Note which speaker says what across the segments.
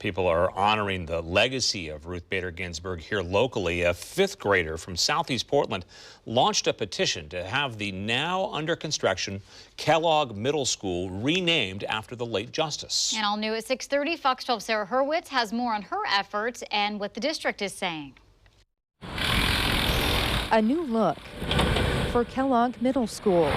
Speaker 1: People are honoring the legacy of Ruth Bader Ginsburg here locally. A fifth grader from Southeast Portland launched a petition to have the now under construction Kellogg Middle School renamed after the late justice.
Speaker 2: And all new at 6:30, Fox 12's Sarah Hurwitz has more on her efforts and what the district is saying.
Speaker 3: A new look for Kellogg Middle School.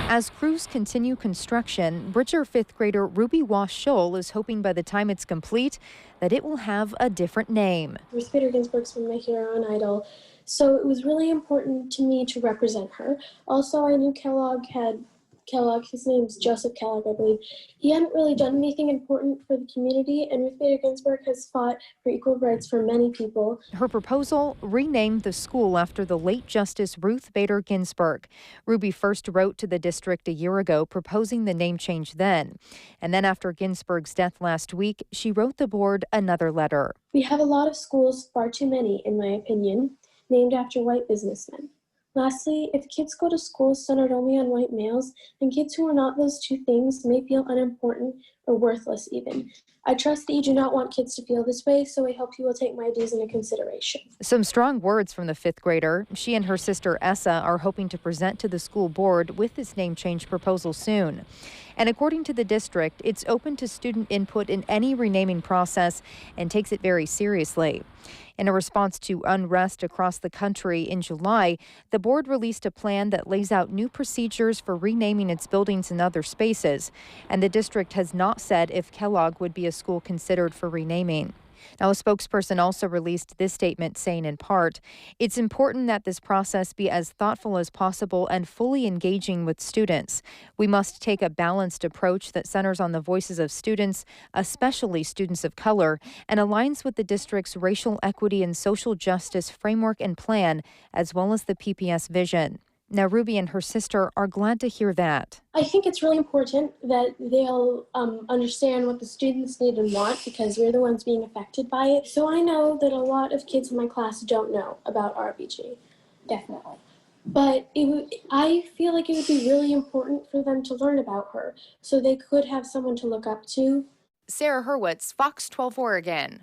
Speaker 3: As crews continue construction, Bridger fifth grader Ruby WAAS SHULL is hoping by the time it's complete that it will have a different name.
Speaker 4: Ruth Bader Ginsburg's been my hero and idol, so it was really important to me to represent her. Also, I knew Kellogg, his name's Joseph Kellogg, I believe. He hadn't really done anything important for the community, and Ruth Bader Ginsburg has fought for equal rights for many people.
Speaker 3: Her proposal, renamed the school after the late Justice Ruth Bader Ginsburg. Ruby first wrote to the district a year ago proposing the name change then. And then after Ginsburg's death last week, she wrote the board another letter.
Speaker 4: We have a lot of schools, far too many, in my opinion, named after white businessmen. Lastly, if kids go to schools centered only on white males, then kids who are not those two things may feel unimportant or worthless even. I trust that you do not want kids to feel this way, so I hope you will take my ideas into consideration.
Speaker 3: Some strong words from the fifth grader. She and her sister Essa are hoping to present to the school board with this name change proposal soon. And according to the district, it's open to student input in any renaming process and takes it very seriously. In a response to unrest across the country in July, the board released a plan that lays out new procedures for renaming its buildings and other spaces. And the district has not said if Kellogg would be a school considered for renaming. Now, a spokesperson also released this statement saying in part, it's important that this process be as thoughtful as possible and fully engaging with students. We must take a balanced approach that centers on the voices of students, especially students of color, and aligns with the district's racial equity and social justice framework and plan, as well as the PPS vision. Now, Ruby and her sister are glad to hear that.
Speaker 4: I think it's really important that they'll understand what the students need and want because we're the ones being affected by it. So I know that a lot of kids in my class don't know about RBG, definitely. But I feel like it would be really important for them to learn about her so they could have someone to look up to.
Speaker 3: Sarah Hurwitz, Fox 12 Oregon.